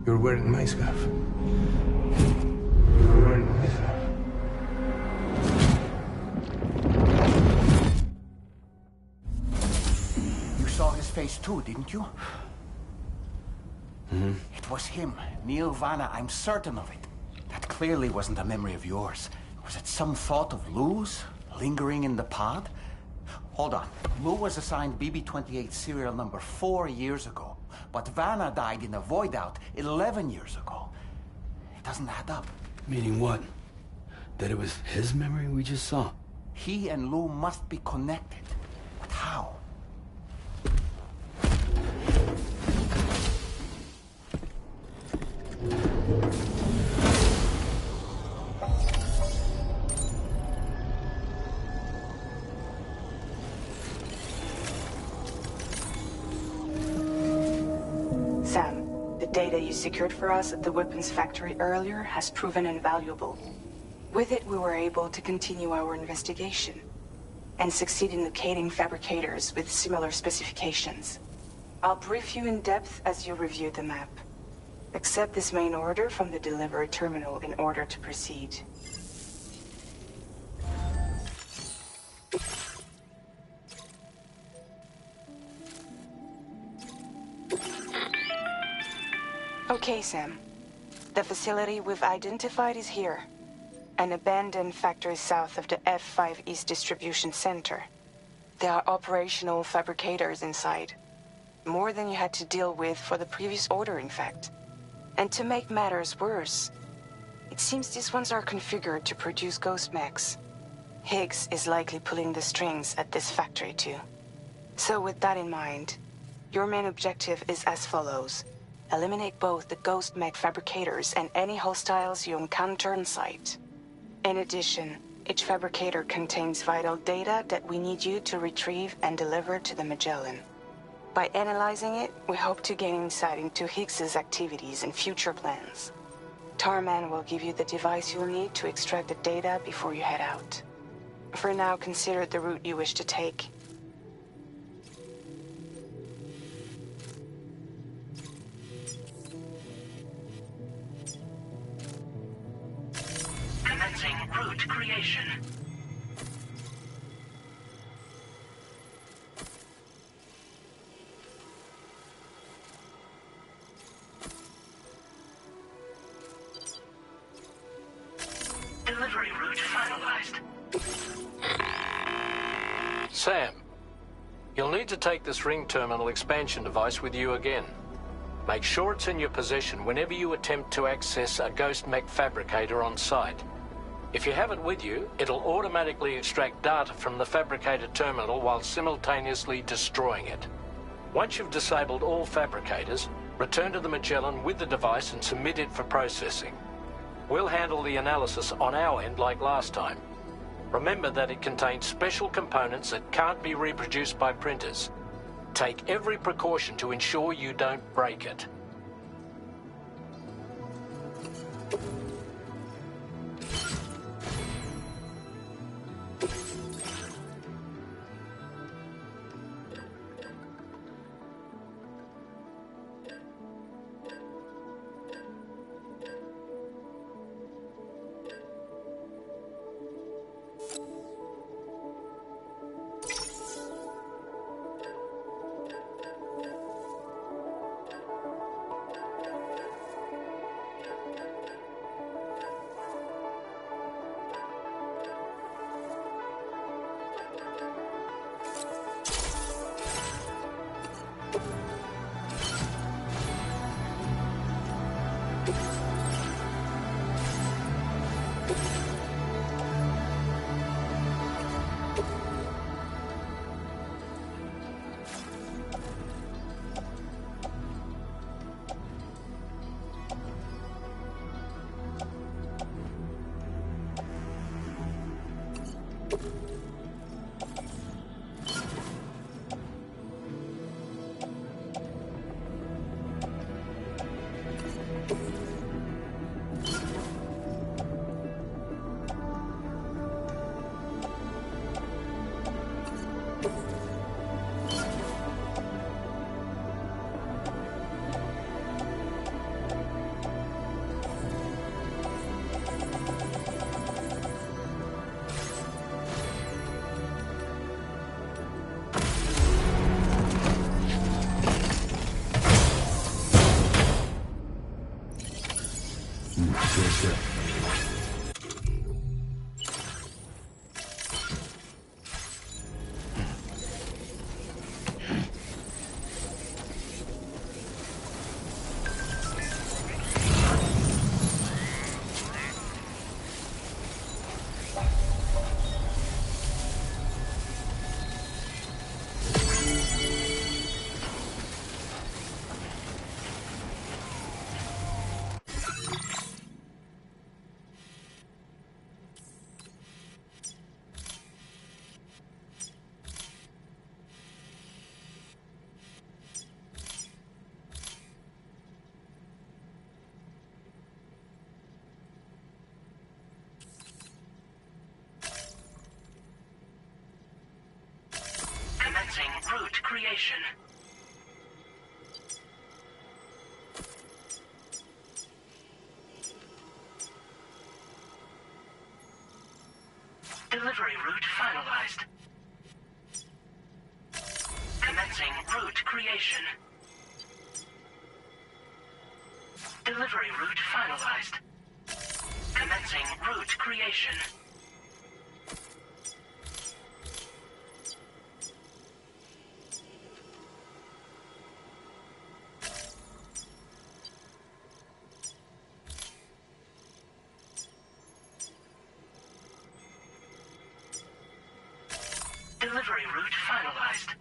You're wearing my scarf. You're wearing my scarf. You saw his face too, didn't you? Mm-hmm. It was him, Neil Vanna, I'm certain of it. That clearly wasn't a memory of yours. Was it some thought of Lou's, lingering in the pod? Hold on. Lou was assigned BB-28 serial number 4 years ago. But Vanna died in a void out 11 years ago. It doesn't add up. Meaning what? That it was his memory we just saw? He and Lou must be connected. But how? Sam, the data you secured for us at the weapons factory earlier has proven invaluable. With it, we were able to continue our investigation and succeed in locating fabricators with similar specifications. I'll brief you in depth as you review the map. Accept this main order from the delivery terminal in order to proceed. Okay, Sam. The facility we've identified is here. An abandoned factory south of the F5 East Distribution Center. There are operational fabricators inside. More than you had to deal with for the previous order, in fact. And to make matters worse, it seems these ones are configured to produce ghost mechs. Higgs is likely pulling the strings at this factory too. So with that in mind, your main objective is as follows. Eliminate both the ghost mech fabricators and any hostiles you encounter on site. In addition, Each fabricator contains vital data that we need you to retrieve and deliver to the Magellan. By analyzing it, we hope to gain insight into Higgs's activities and future plans. Tarman will give you the device you'll need to extract the data before you head out. For now, consider the route you wish to take. Commencing route creation. Delivery route finalized. Sam, you'll need to take this ring terminal expansion device with you again. Make sure it's in your possession whenever you attempt to access a ghost mech fabricator on site. If you have it with you, it'll automatically extract data from the fabricator terminal while simultaneously destroying it. Once you've disabled all fabricators, return to the Magellan with the device and submit it for processing. We'll handle the analysis on our end like last time. Remember that it contains special components that can't be reproduced by printers. Take every precaution to ensure you don't break it. Route creation. Delivery route finalized. Commencing route creation. Delivery route finalized. Commencing route creation. Delivery route finalized.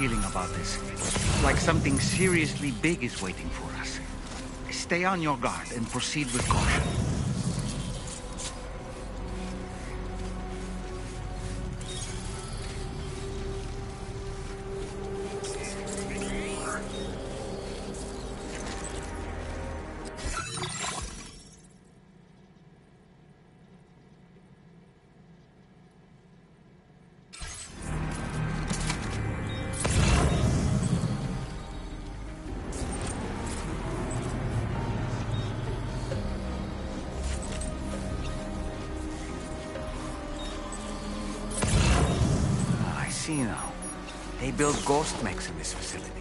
feeling about this. Like something seriously big is waiting for us. Stay on your guard and proceed with caution. Now. They build ghost mechs in this facility.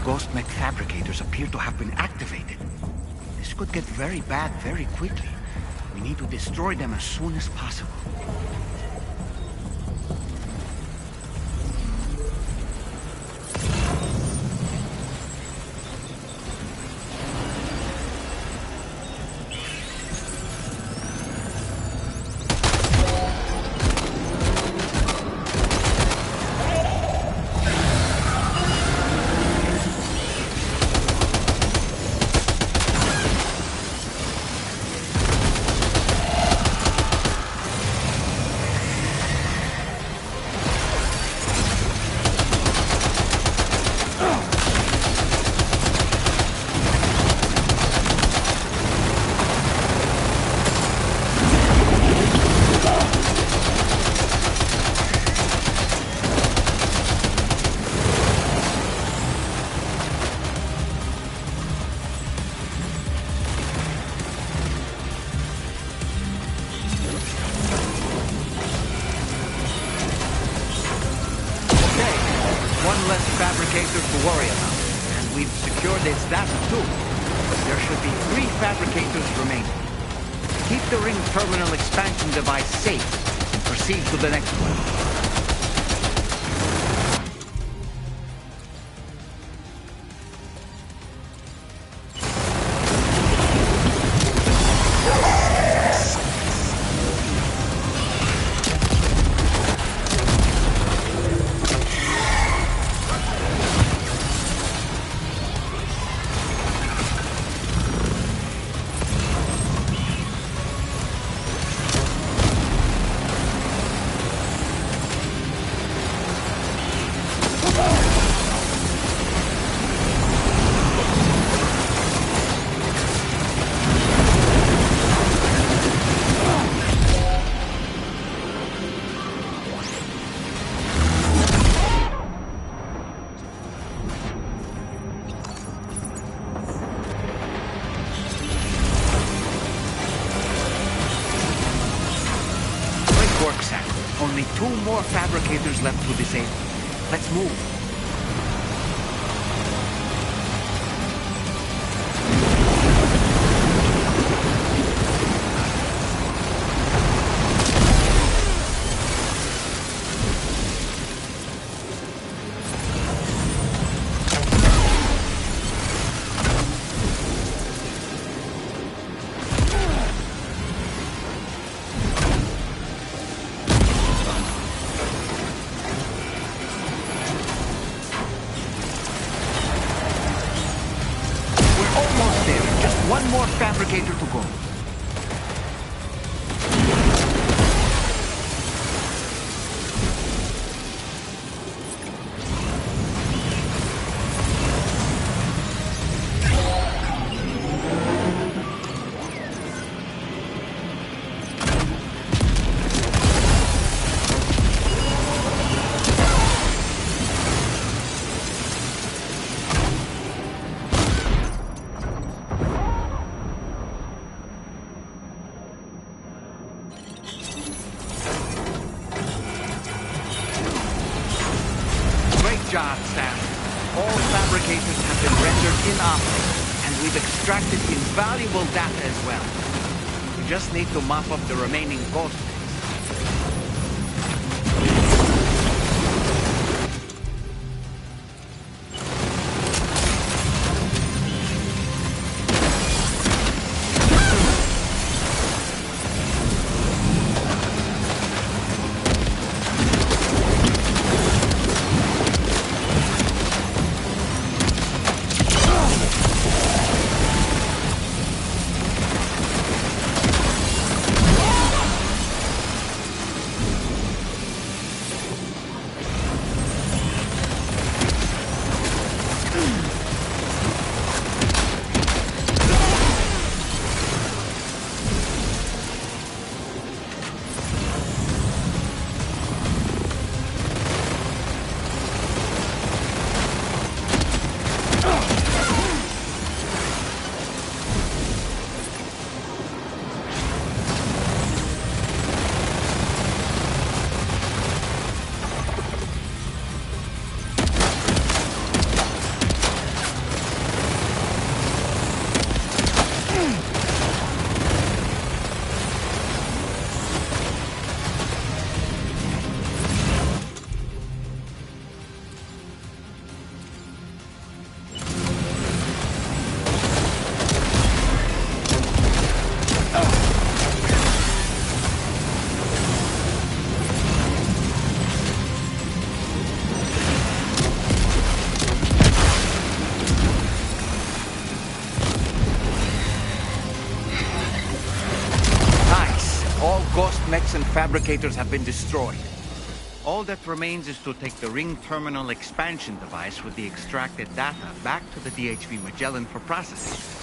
Ghost mech fabricators appear to have been activated. This could get very bad very quickly. We need to destroy them as soon as possible. Fabricators to worry about, and we've secured its data too. There should be 3 fabricators remaining. Keep the ring terminal expansion device safe and proceed to the next one. Only 2 more fabricators left to disable. Let's move. One more fabricator to go. Great job, Sam. All fabricators have been rendered inoperable, and we've extracted invaluable data as well. We just need to mop up the remaining ghost. Mechs and fabricators have been destroyed. All that remains is to take the ring terminal expansion device with the extracted data back to the DHV Magellan for processing.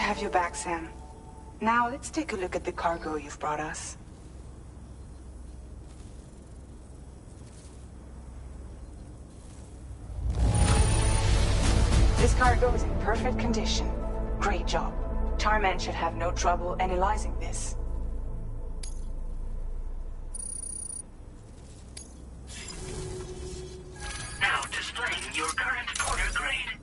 have you back, Sam. Now, let's take a look at the cargo you've brought us. This cargo is in perfect condition. Great job. Tarman should have no trouble analyzing this. Now displaying your current order grade.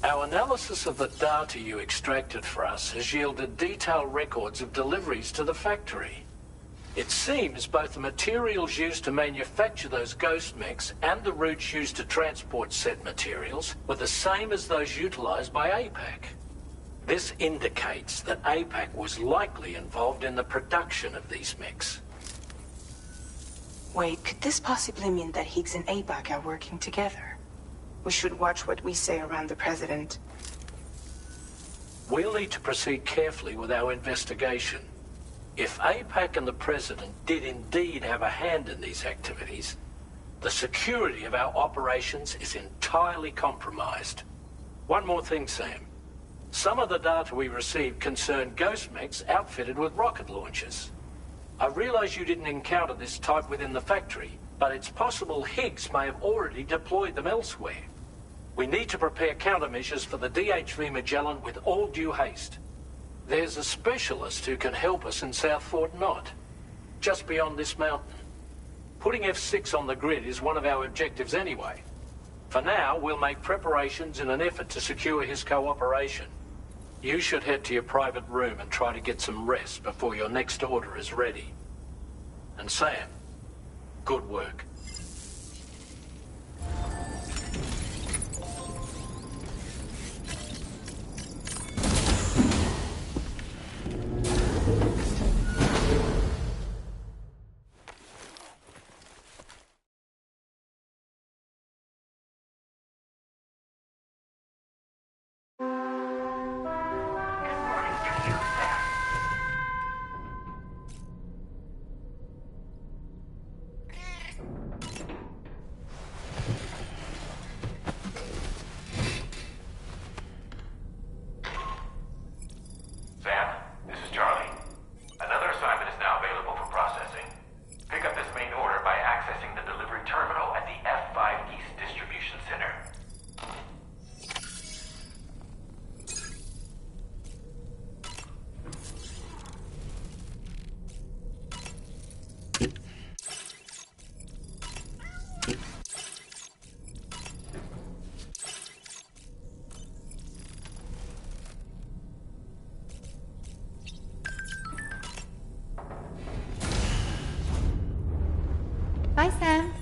Our analysis of the data you extracted for us has yielded detailed records of deliveries to the factory. It seems both the materials used to manufacture those ghost mechs and the routes used to transport said materials were the same as those utilized by APAC. This indicates that APAC was likely involved in the production of these mechs. Wait, could this possibly mean that Higgs and APAC are working together? We should watch what we say around the President. We'll need to proceed carefully with our investigation. If APAC and the President did indeed have a hand in these activities, the security of our operations is entirely compromised. One more thing, Sam. Some of the data we received concerned ghost mechs outfitted with rocket launchers. I realize you didn't encounter this type within the factory, but it's possible Higgs may have already deployed them elsewhere. We need to prepare countermeasures for the DHV Magellan with all due haste. There's a specialist who can help us in South Fort Knott, just beyond this mountain. Putting F6 on the grid is one of our objectives anyway. For now, we'll make preparations in an effort to secure his cooperation. You should head to your private room and try to get some rest before your next order is ready. And Sam, good work. Bye, Sam.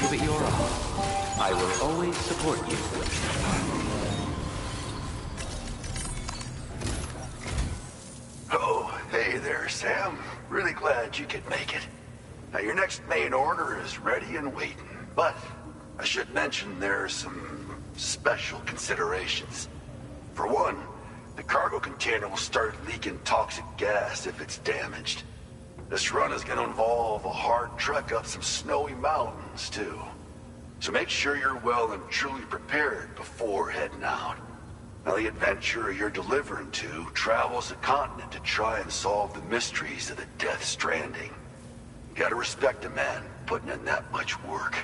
Give it your all. I will always support you. Oh, hey there, Sam. Really glad you could make it. Now, your next main order is ready and waiting. But I should mention there are some special considerations. For one, the cargo container will start leaking toxic gas if it's damaged. This run is going to involve a hard trek up some snowy mountains, too. So make sure you're well and truly prepared before heading out. Now, the adventurer you're delivering to travels the continent to try and solve the mysteries of the Death Stranding. You gotta respect a man putting in that much work.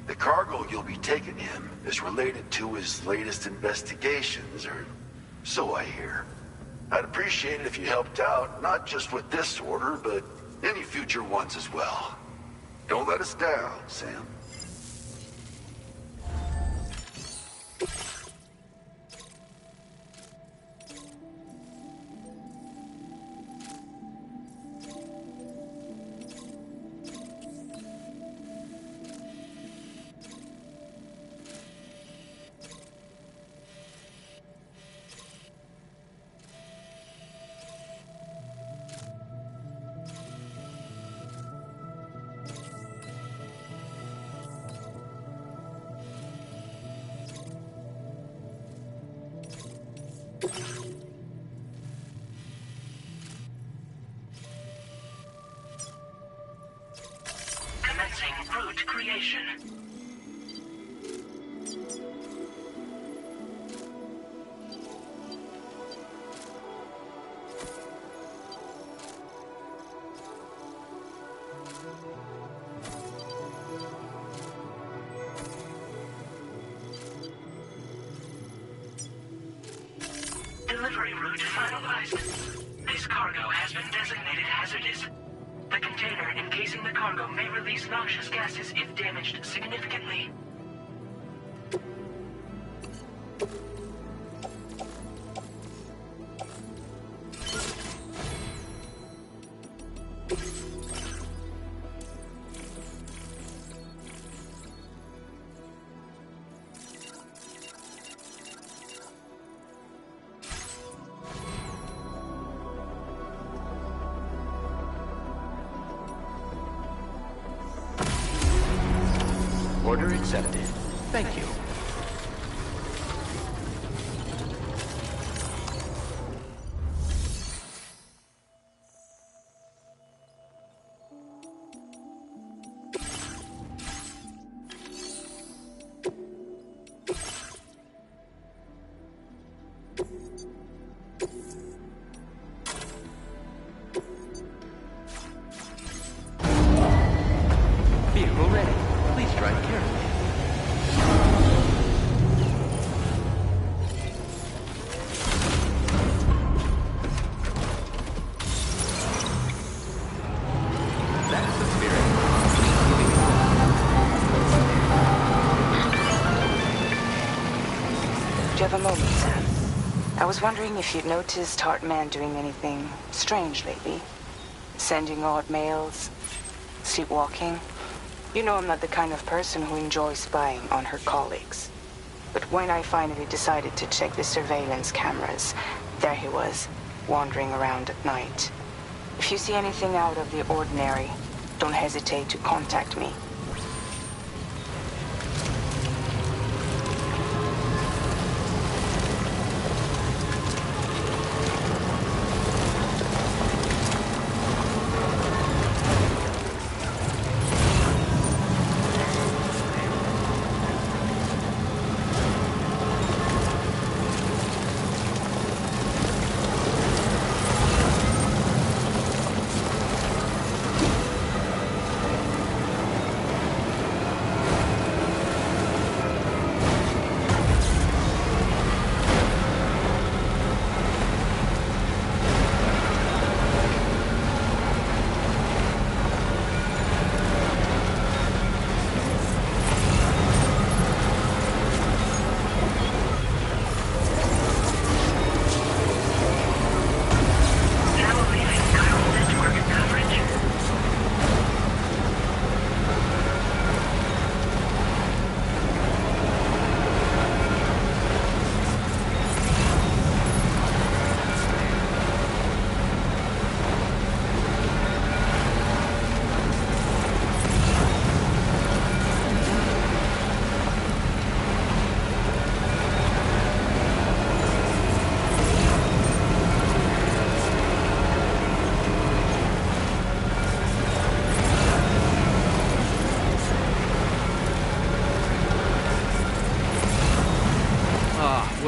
The cargo you'll be taking him is related to his latest investigations, or so I hear. I'd appreciate it if you helped out, not just with this order, but any future ones as well. Don't let us down, Sam. Commencing route creation. Delivery route finalized. This cargo has been designated hazardous. The container encasing the cargo may release noxious gases if damaged significantly. Order accepted. Thank you. Vehicle ready. Please drive carefully. That's the spirit. Do you have a moment, Sam? I was wondering if you'd noticed Hartman doing anything strange lately. Sending odd mails, sleepwalking. You know I'm not the kind of person who enjoys spying on her colleagues. But when I finally decided to check the surveillance cameras, there he was, wandering around at night. If you see anything out of the ordinary, don't hesitate to contact me.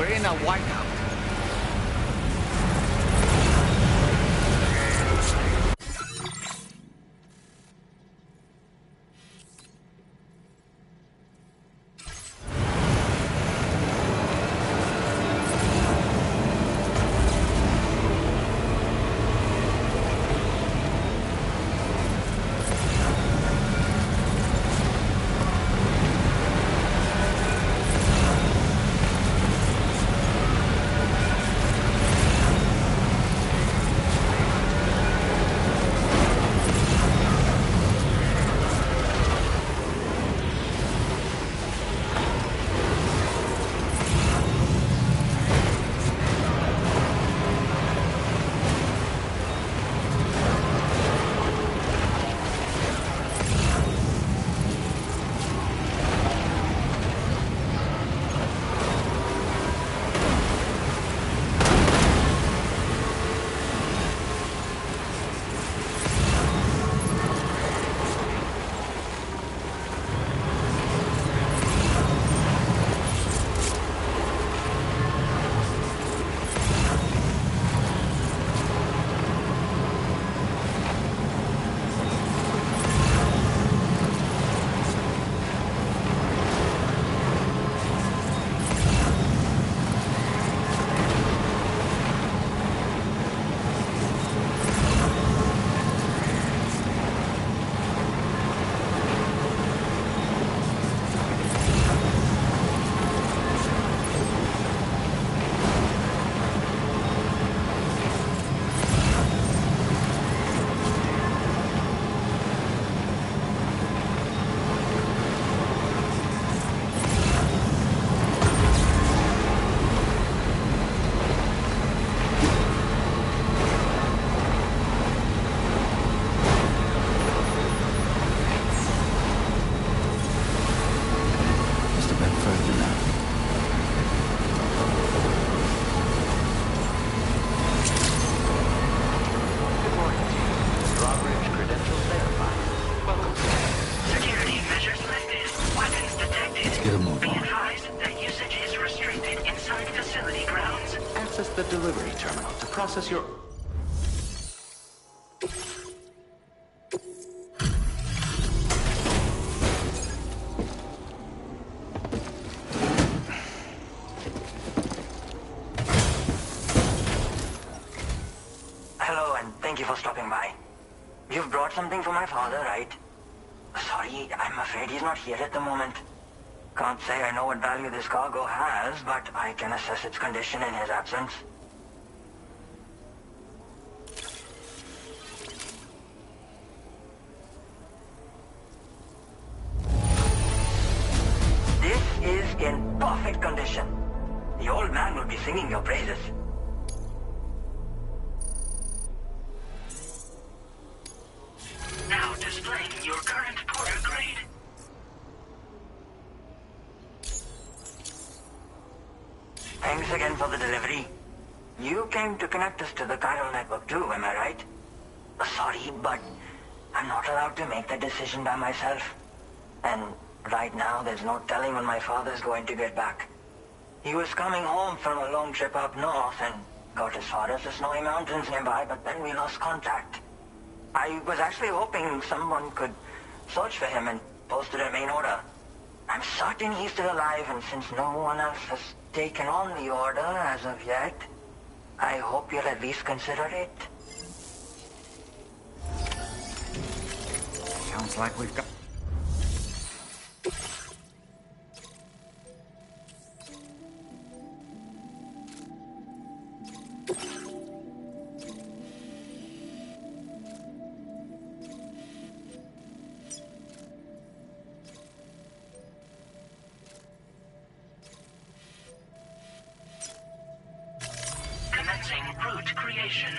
We're in a whiteout. The delivery terminal to process your... Hello, and thank you for stopping by. You've brought something for my father, right? Sorry, I'm afraid he's not here at the moment. Can't say I know what value this cargo has, but I can assess its condition in his absence. This is in perfect condition. The old man will be singing your praises. Now displaying your current porter grade. Thanks again for the delivery. You came to connect us to the chiral network too, am I right? Sorry, but I'm not allowed to make that decision by myself. And right now, there's no telling when my father's going to get back. He was coming home from a long trip up north and got as far as the snowy mountains nearby, but then we lost contact. I was actually hoping someone could search for him and post it in main order. I'm certain he's still alive, and since no one else has taken on the order as of yet, I hope you'll at least consider it. Sounds like we've got... Commencing route creation.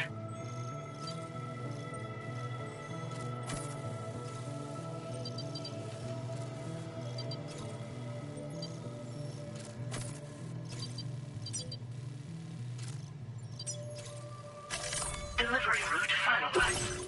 Delivery route finalized.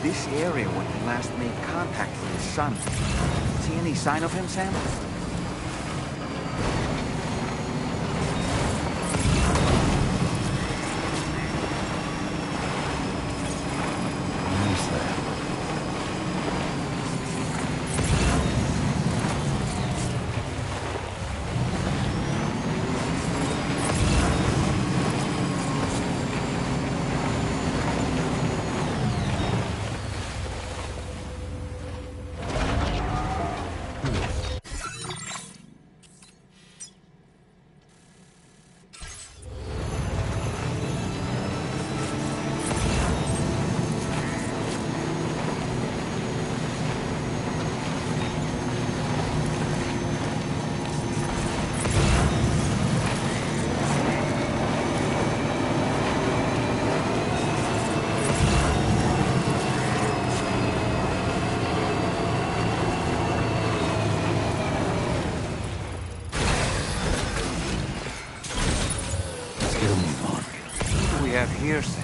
this area when he last made contact with his son. See any sign of him, Sam? Where's that? What do we have here, Sam?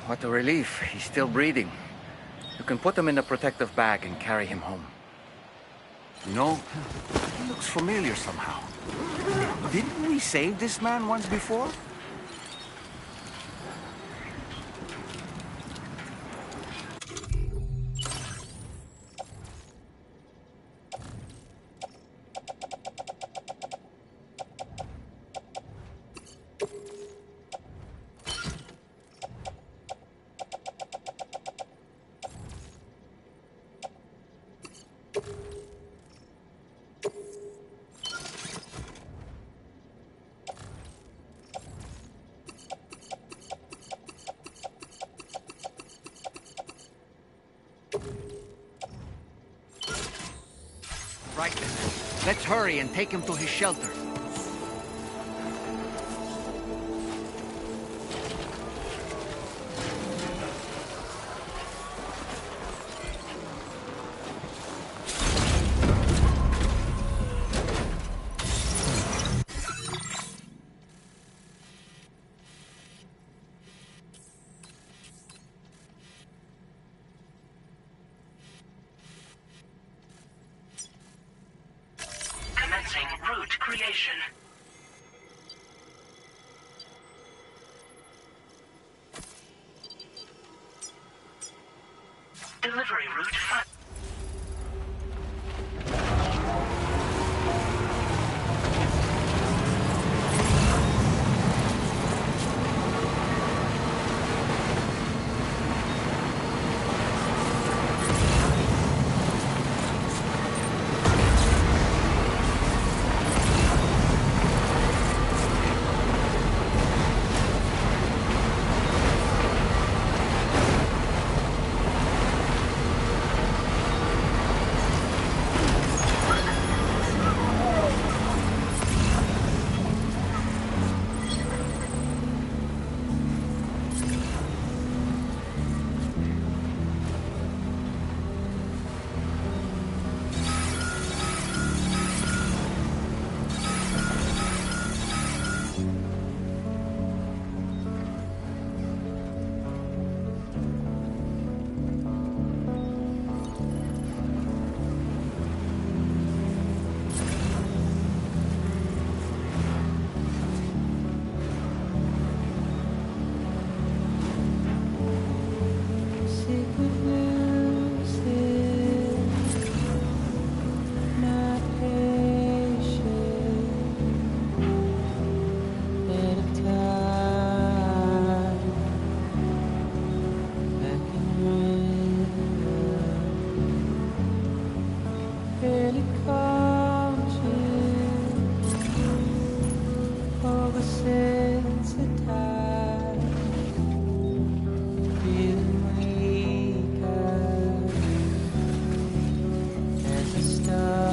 What a relief. He's still breathing. You can put him in a protective bag and carry him home. You know, he looks familiar somehow. Didn't we save this man once before? Right then. Let's hurry and take him to his shelter. Commencing route creation. Delivery route 5.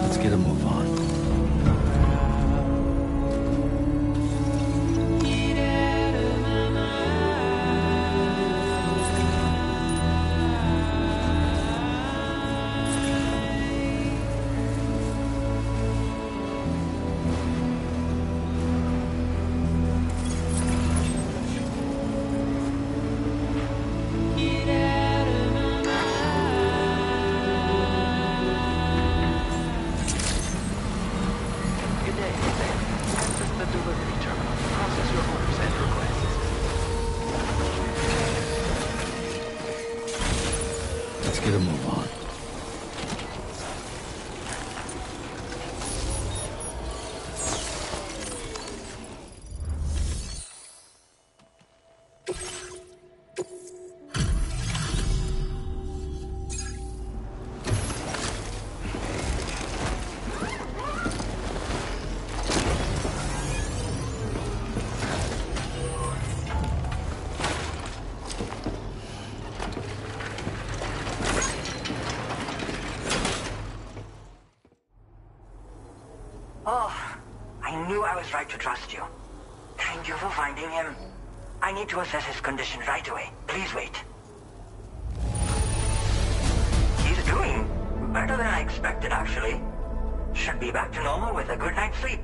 Let's get a move on. Let's get a move on. Oh, I knew I was right to trust you. Thank you for finding him. I need to assess his condition right away. Please wait. He's doing better than I expected, actually. Should be back to normal with a good night's sleep.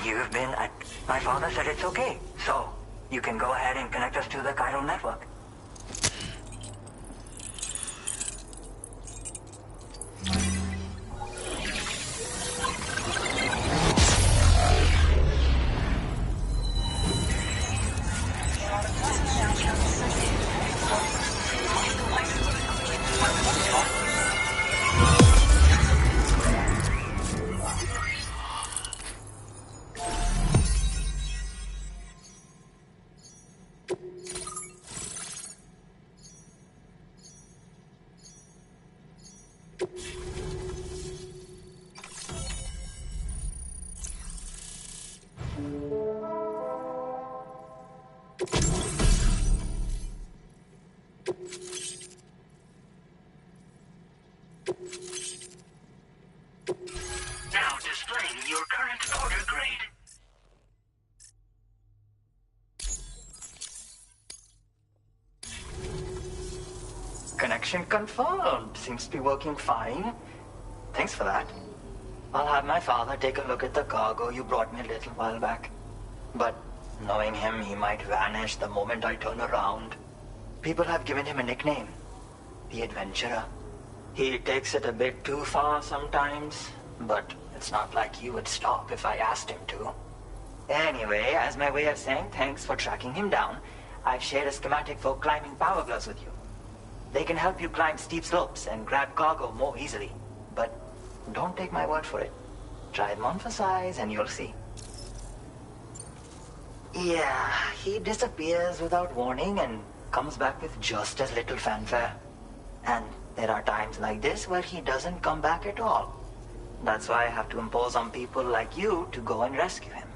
You've been at... My father said it's okay, so you can go ahead and connect us to the chiral network. Now displaying your current order grade. Connection confirmed. Seems to be working fine. Thanks for that. I'll have my father take a look at the cargo you brought me a little while back. But knowing him, he might vanish the moment I turn around. People have given him a nickname. The Adventurer. He takes it a bit too far sometimes, but it's not like he would stop if I asked him to. Anyway, as my way of saying thanks for tracking him down, I've shared a schematic for climbing power gloves with you. They can help you climb steep slopes and grab cargo more easily. But don't take my word for it. Try them on for size and you'll see. Yeah, he disappears without warning and comes back with just as little fanfare. And there are times like this where he doesn't come back at all. That's why I have to impose on people like you to go and rescue him.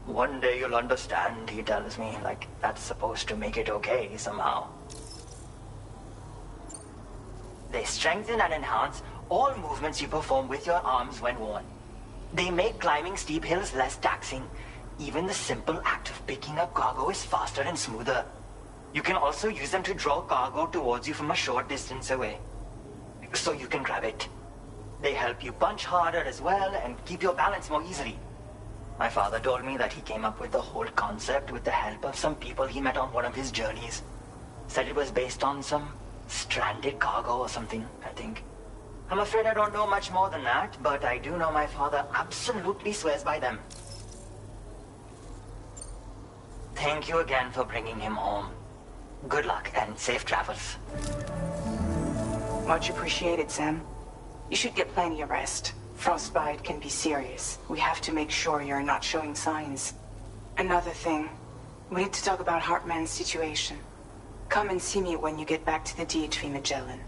One day you'll understand, he tells me, like that's supposed to make it okay somehow. They strengthen and enhance all movements you perform with your arms when worn. They make climbing steep hills less taxing. Even the simple act of picking up cargo is faster and smoother. You can also use them to draw cargo towards you from a short distance away, so you can grab it. They help you punch harder as well and keep your balance more easily. My father told me that he came up with the whole concept with the help of some people he met on one of his journeys. Said it was based on some stranded cargo or something, I think. I'm afraid I don't know much more than that, but I do know my father absolutely swears by them. Thank you again for bringing him home. Good luck and safe travels. Much appreciated, Sam. You should get plenty of rest. Frostbite can be serious. We have to make sure you're not showing signs. Another thing, we need to talk about Hartman's situation. Come and see me when you get back to the DHV Magellan.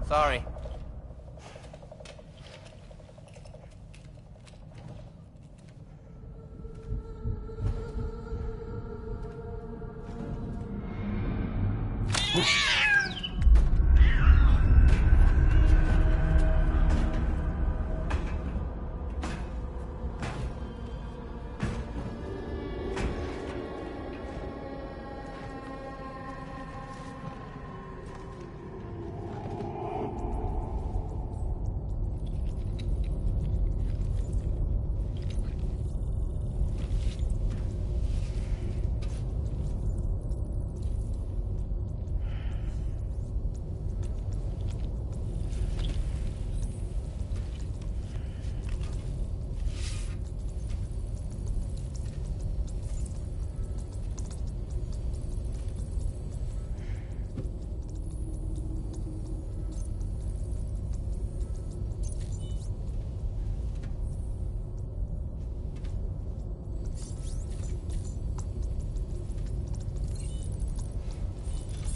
Sorry.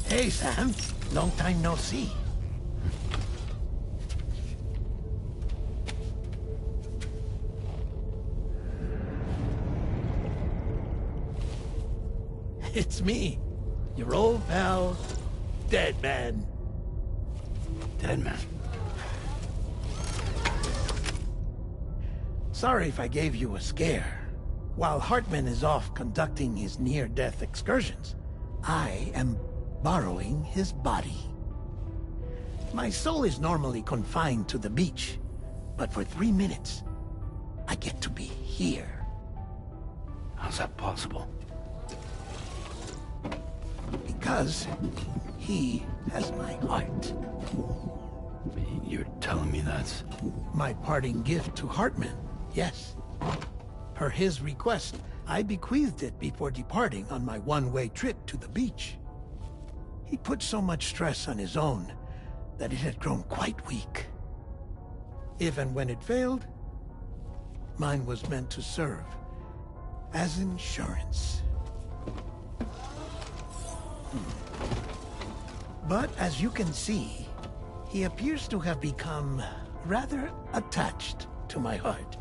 Hey, Sam. Long time no see. It's me, your old pal, Dead Man. Dead Man. Sorry if I gave you a scare. While Hartman is off conducting his near-death excursions, I am borrowing his body. My soul is normally confined to the beach, but for 3 minutes, I get to be here. How's that possible? Because he has my heart. You're telling me that's... My parting gift to Hartman, yes. Per his request, I bequeathed it before departing on my one-way trip to the beach. He put so much stress on his own that it had grown quite weak. If and when it failed, mine was meant to serve as insurance. But as you can see, he appears to have become rather attached to my heart.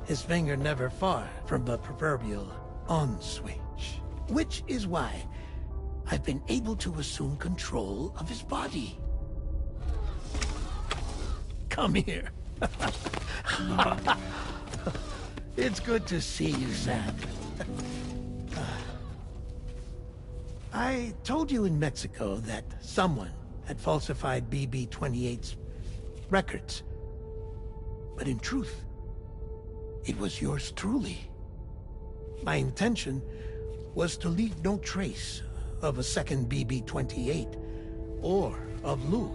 His finger never far from the proverbial on switch. Which is why I've been able to assume control of his body. Come here. It's good to see you, Sam. I told you in Mexico that someone had falsified BB-28's records. But in truth, it was yours truly. My intention was to leave no trace of a second BB-28 or of Lou.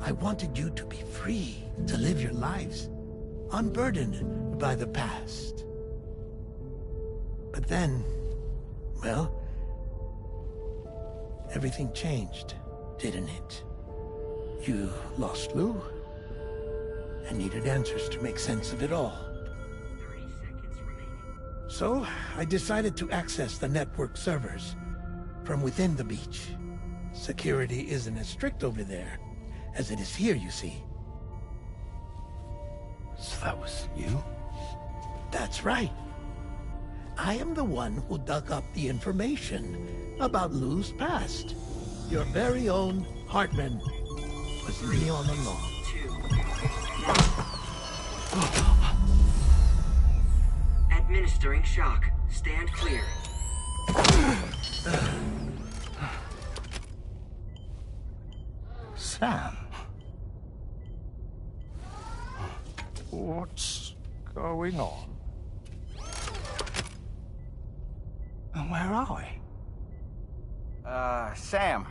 I wanted you to be free to live your lives, unburdened by the past. But then, well, everything changed, didn't it? You lost Lou, and needed answers to make sense of it all. 30 seconds remaining. So, I decided to access the network servers from within the beach. Security isn't as strict over there as it is here, you see. So that was you? That's right. I am the one who dug up the information about Lou's past. Your very own Hartman was me all along. 2. Administering shock. Stand clear. Sam. What's going on? And where are we? Sam.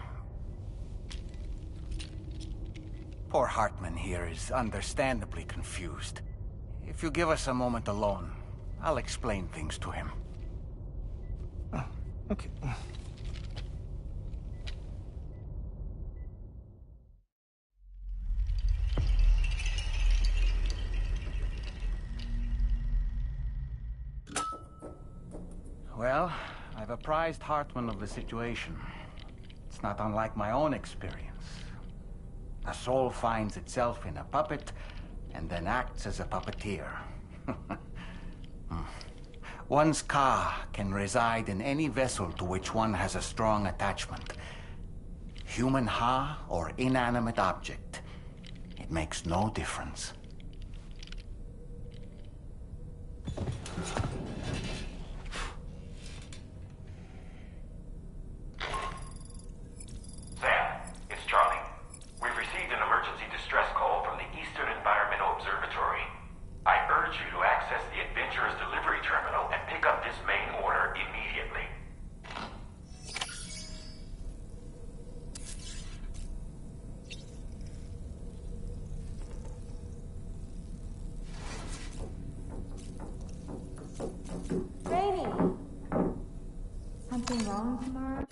Poor Hartman here is understandably confused. If you give us a moment alone, I'll explain things to him. Oh, okay. Well, I've apprised Hartman of the situation. It's not unlike my own experience. A soul finds itself in a puppet and then acts as a puppeteer. One's ka can reside in any vessel to which one has a strong attachment. Human ha or inanimate object. It makes no difference. Sam, it's Charlie. We've received an emergency distress call from the Eastern Environmental Observatory. I urge you to access the Adventurer's delivery terminal and pick up this main order immediately. Rainy! Something wrong tomorrow?